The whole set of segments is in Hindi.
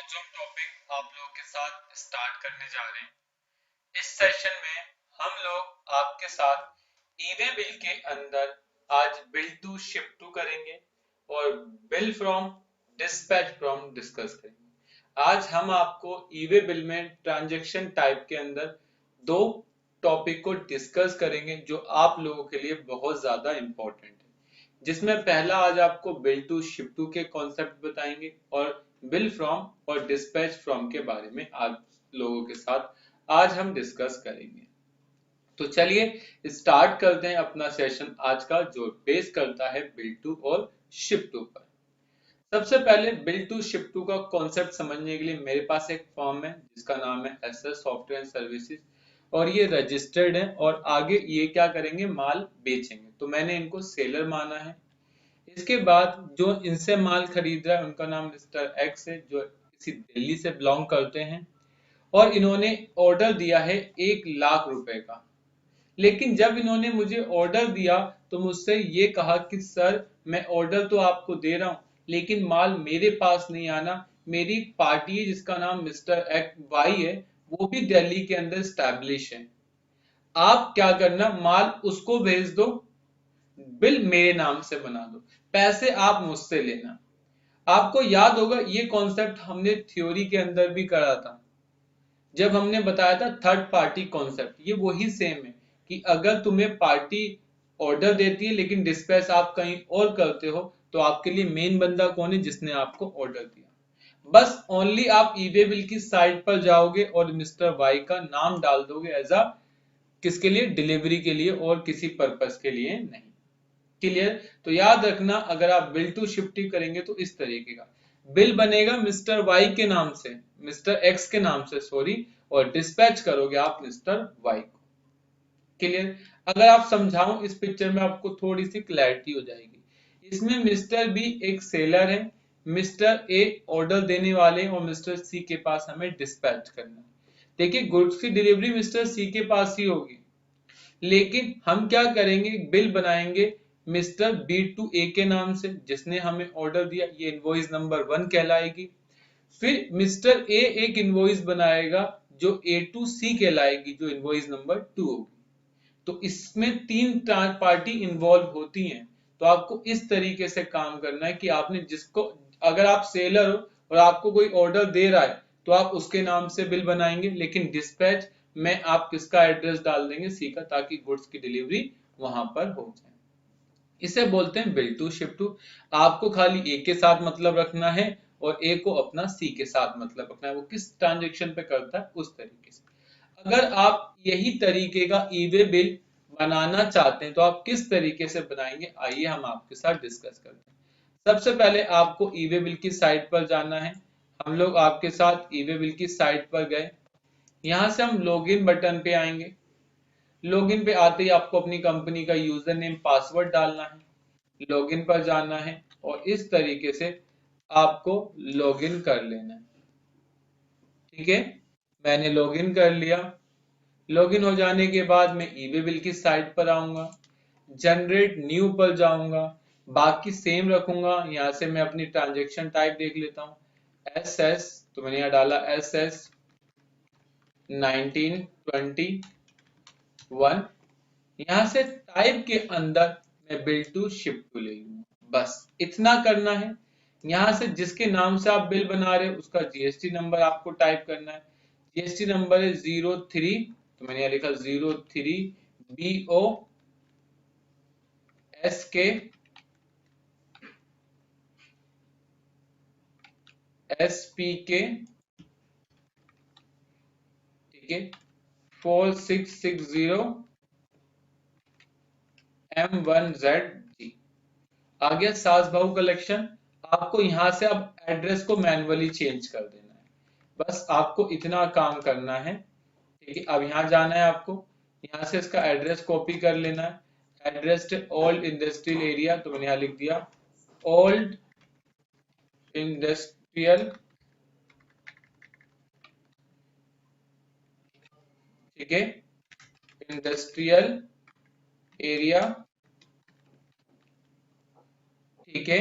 जो टॉपिक आप लोगों के साथ स्टार्ट करने जा रहे हैं। इस सेशन में हम लोग आपके साथ ई-वे बिल के अंदर आज बिल टू शिप टू करेंगे और bill from dispatch from discuss करेंगे। आज हम आपको ई-वे बिल में ट्रांजैक्शन टाइप के अंदर दो टॉपिक को डिस्कस करेंगे जो आप लोगों के लिए बहुत ज्यादा इंपॉर्टेंट है, जिसमें पहला आज आपको बिल टू शिप टू के कॉन्सेप्ट बताएंगे और बिल फ्रॉम और डिस्पैच फ्रॉम के बारे में आप लोगों के साथ आज हम डिस्कस करेंगे। तो चलिए स्टार्ट करते हैं अपना सेशन आज का, जो बेस करता है बिल टू और शिप टू पर। सबसे पहले बिल टू शिप टू का कॉन्सेप्ट समझने के लिए मेरे पास एक फॉर्म है जिसका नाम है एसएस सॉफ्टवेयर सर्विसेज और ये रजिस्टर्ड है और आगे ये क्या करेंगे, माल बेचेंगे। तो मैंने इनको सेलर माना है। इसके बाद जो इनसे माल खरीद रहा है उनका नाम मिस्टर एक्स है, जो इसी दिल्ली से बिलोंग करते हैं और इन्होंने ऑर्डर दिया है 1 लाख रुपए का। लेकिन जब इन्होंने मुझे ऑर्डर दिया तो मुझसे ये कहा कि सर मैं ऑर्डर तो आपको दे रहा हूँ लेकिन माल मेरे पास नहीं आना, मेरी पार्टी है जिसका नाम मिस्टर एक्स वाई है, वो भी दिल्ली के अंदर स्टैब्लिश है। आप क्या करना, माल उसको भेज दो, बिल मेरे नाम से बना दो, पैसे आप मुझसे लेना। आपको याद होगा ये कॉन्सेप्ट हमने थ्योरी के अंदर भी करा था जब हमने बताया था थर्ड पार्टी कॉन्सेप्ट। ये वही सेम है कि अगर तुम्हें पार्टी ऑर्डर देती है लेकिन डिस्पैच आप कहीं और करते हो तो आपके लिए मेन बंदा कौन है, जिसने आपको ऑर्डर दिया। बस ओनली आप ई-वे बिल की साइट पर जाओगे और मिस्टर वाई का नाम डाल दोगे एज अ किसके लिए, डिलीवरी के लिए और किसी पर्पस के लिए नहीं। क्लियर? तो याद रखना अगर आप बिल टू शिफ्ट करेंगे तो इस तरीके का बिल बनेगा मिस्टर वाई के नाम से, मिस्टर एक्स के नाम से सॉरी, और डिस्पैच करोगे आप मिस्टर वाई को। क्लियर? अगर आप समझाऊं इस पिक्चर में आपको थोड़ी सी क्लैरिटी हो जाएगी। इसमें मिस्टर बी एक सेलर है, मिस्टर ए ऑर्डर देने वाले और मिस्टर सी के पास हमें डिस्पैच करना है। देखिए गुड्स की डिलीवरी मिस्टर सी के पास ही होगी, लेकिन हम क्या करेंगे, बिल बनाएंगे मिस्टर बी टू ए के नाम से जिसने हमें ऑर्डर दिया, ये इनवॉइस नंबर 1 कहलाएगी। फिर मिस्टर ए एक इनवॉइस बनाएगा जो ए टू सी कहलाएगी, जो इनवॉइस नंबर 2 होगी। तो इसमें 3 पार्टी इन्वॉल्व होती हैं। तो आपको इस तरीके से काम करना है कि आपने जिसको, अगर आप सेलर हो और आपको कोई ऑर्डर दे रहा है तो आप उसके नाम से बिल बनाएंगे, लेकिन डिस्पैच में आप किसका एड्रेस डाल देंगे, सी का, ताकि गुड्स की डिलीवरी वहां पर हो जाए। इसे बोलते हैं बिल टू शिप टू। आपको खाली ए के साथ मतलब रखना है और ए को अपना सी के साथ मतलब रखना है, वो किस ट्रांजेक्शन पे करता है उस तरीके से। अगर आप यही तरीके का ई-वे बिल बनाना चाहते हैं तो आप किस तरीके से बनाएंगे, आइए हम आपके साथ डिस्कस करते हैं। सबसे पहले आपको ई-वे बिल की साइट पर जाना है। हम लोग आपके साथ ई-वे बिल की साइट पर गए, यहां से हम लॉगिन बटन पे आएंगे। लॉगिन पे आते ही आपको अपनी कंपनी का यूजर नेम पासवर्ड डालना है, लॉगिन पर जाना है और इस तरीके से आपको लॉगिन कर लेना है। ठीक है, मैंने लॉगिन कर लिया। लॉगिन हो जाने के बाद मैं ई-वे बिल की साइट पर आऊंगा, जनरेट न्यू पर जाऊंगा, बाकी सेम रखूंगा। यहां से मैं अपनी ट्रांजेक्शन टाइप देख लेता हूँ, एस एस, तो मैंने यहाँ डाला एस एस 1921। यहां से टाइप के अंदर मैं बिल टू शिप टू ले लूंगा, बस इतना करना है। यहां से जिसके नाम से आप बिल बना रहे हो उसका जीएसटी नंबर आपको टाइप करना है। जीएसटी नंबर है 03, तो मैंने यहाँ लिखा 03 BO SK SPK, ठीक है, 4660 M1ZG। आ गया सास बहू कलेक्शन। आपको यहां से अब एड्रेस को मैन्युअली चेंज कर देना है, बस आपको इतना काम करना है। ठीक है, अब यहाँ जाना है आपको, यहाँ से इसका एड्रेस कॉपी कर लेना है। एड्रेस ओल्ड इंडस्ट्रियल एरिया, तो मैंने यहाँ लिख दिया ओल्ड इंडस्ट्रियल, ठीक है, इंडस्ट्रियल एरिया, ठीक है,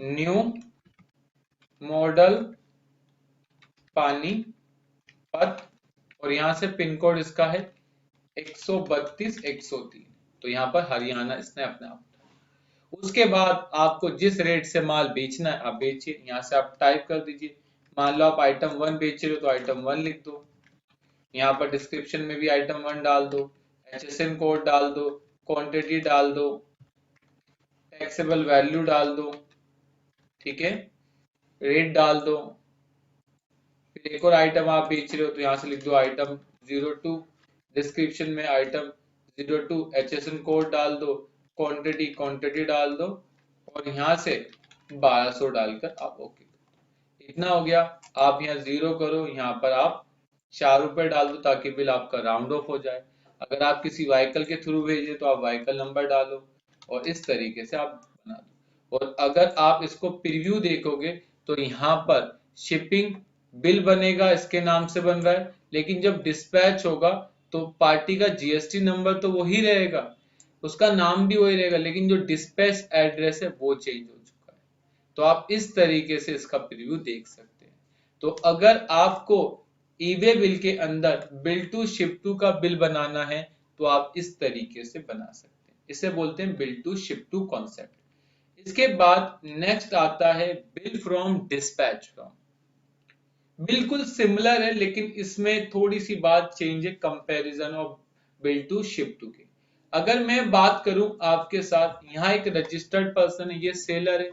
न्यू मॉडल पानीपत, और यहाँ से पिन कोड इसका है 132 103। तो यहाँ पर हरियाणा इसने अपने आप। उसके बाद आपको जिस रेट से माल बेचना है आप बेचिए, यहाँ से आप टाइप कर दीजिए। मान लो आप आइटम 1 बेच रहे हो तो आइटम 1 लिख दो, यहाँ पर डिस्क्रिप्शन में भी आइटम 1 डाल दो, HSN कोड डाल दो, क्वांटिटी डाल दो, टैक्सेबल वैल्यू डाल दो, ठीक है, रेट डाल दो। फिर एक और आइटम आप बेच रहे हो तो यहाँ से लिख दो आइटम 02, डिस्क्रिप्शन में आइटम 02, HSN कोड डाल दो, क्वांटिटी डाल दो, और यहाँ से 1200 डालकर आप ओके। इतना हो गया। आप यहाँ 0 करो, यहाँ पर आप 4 रुपए डाल दो ताकि बिल आपका राउंड ऑफ हो जाए। अगर आप किसी व्हीकल के थ्रू भेजे तो आप व्हीकल नंबर डालो, और इस तरीके से आप बना दो। और अगर आप इसको प्रीव्यू देखोगे तो यहाँ पर शिपिंग बिल बनेगा, इसके नाम से बन रहा है, लेकिन जब डिस्पैच होगा तो पार्टी का GST नंबर तो वही रहेगा, उसका नाम भी वही रहेगा, लेकिन जो डिस्पैच एड्रेस है वो चेंज हो चुका है। तो आप इस तरीके से इसका प्रीव्यू देख सकते हैं। तो अगर आपको ईबे बिल के अंदर बिल टू शिप टू का बिल बनाना है तो आप इस तरीके से बना सकते हैं, इसे बोलते हैं bill to ship to concept. इसके बाद नेक्स्ट आता है बिल फ्रॉम डिस्पैच फ्रॉम। बिल्कुल सिमिलर है, लेकिन इसमें थोड़ी सी बात चेंज है comparison of bill to ship to के। अगर मैं बात करूं आपके साथ, यहाँ एक रजिस्टर्ड पर्सन है, ये सेलर है,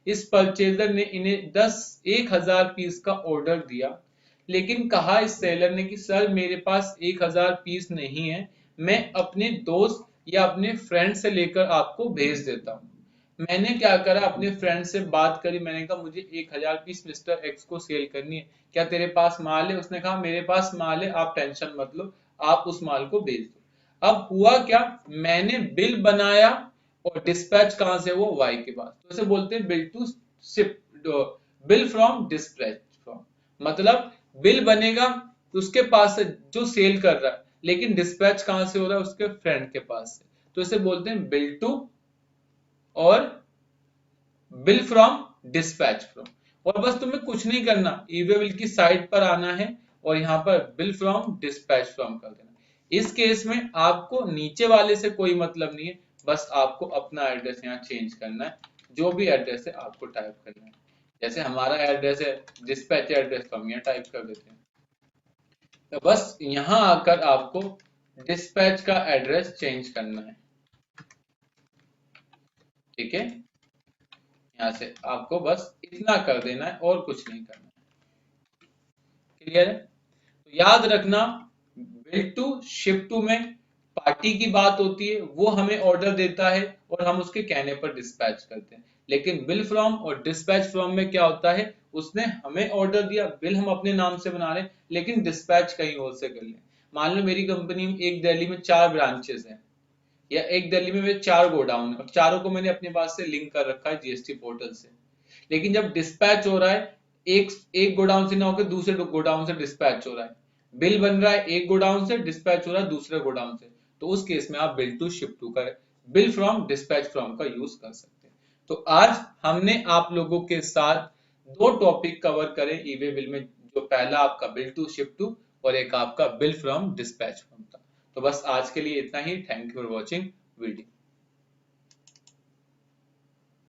इस परचेजर ने इन्हें 1000 पीस का ऑर्डर दिया, लेकिन कहा इस सेलर ने कि सर मेरे पास 1000 पीस नहीं है, मैं अपने दोस्त या अपने फ्रेंड से लेकर आपको भेज देता हूँ। मैंने क्या करा, अपने फ्रेंड से बात करी, मैंने कहा मुझे 1000 पीस मिस्टर एक्स को सेल करनी है, क्या तेरे पास माल है? उसने कहा मेरे पास माल है, आप टेंशन मत लो, आप उस माल को भेज दो। अब हुआ क्या, मैंने बिल बनाया और डिस्पैच कहां से, वो वाई के पास। तो इसे बोलते हैं bill to ship, bill from dispatch from. मतलब बिल बनेगा उसके पास से जो सेल कर रहा है, लेकिन डिस्पैच कहां से हो रहा है, उसके फ्रेंड के पास से। तो इसे बोलते हैं बिल टू और बिल फ्रॉम डिस्पैच फ्रॉम। और बस तुम्हें कुछ नहीं करना, ईबे बिल की साइट पर आना है और यहाँ पर बिल फ्रॉम डिस्पैच फ्रॉम कर देना। इस केस में आपको नीचे वाले से कोई मतलब नहीं है, बस आपको अपना एड्रेस यहाँ चेंज करना है, जो भी एड्रेस है आपको टाइप करना है। जैसे हमारा एड्रेस है डिस्पैच एड्रेस, तो हम यहाँ टाइप कर देते हैं। तो बस यहाँ आकर आपको डिस्पैच का एड्रेस चेंज करना है, ठीक है। यहाँ से आपको बस इतना कर देना है और कुछ नहीं करना है। क्लियर है? तो याद रखना, बिल टू शिप टू में पार्टी की बात होती है, वो हमें ऑर्डर देता है और हम उसके कहने पर डिस्पैच करते हैं। लेकिन बिल फ्रॉम और डिस्पैच फ्रॉम में क्या होता है, उसने हमें ऑर्डर दिया, बिल हम अपने नाम से बना रहे हैं, लेकिन डिस्पैच कहीं और से कर ले। मान लो मेरी कंपनी में एक दिल्ली में 4 ब्रांचेस हैं, या एक दिल्ली में मेरे 4 गोडाउन है, और चारों को मैंने अपने पास से लिंक कर रखा है जीएसटी पोर्टल से। लेकिन जब डिस्पैच हो रहा है, एक गोडाउन से ना होकर दूसरे गोडाउन से डिस्पैच हो रहा है, बिल बन रहा है एक गोडाउन से, डिस्पैच हो रहा है दूसरे गोडाउन से, तो उस केस में आप बिल टू शिप टू का, बिल फ्रॉम डिस्पैच फ्रॉम का यूज कर सकते हैं। तो आज हमने आप लोगों के साथ 2 टॉपिक कवर करे ईबे बिल में, जो पहला आपका बिल टू शिप टू और एक आपका बिल फ्रॉम डिस्पैच फ्रॉम था। तो बस आज के लिए इतना ही। Thank you for watching video.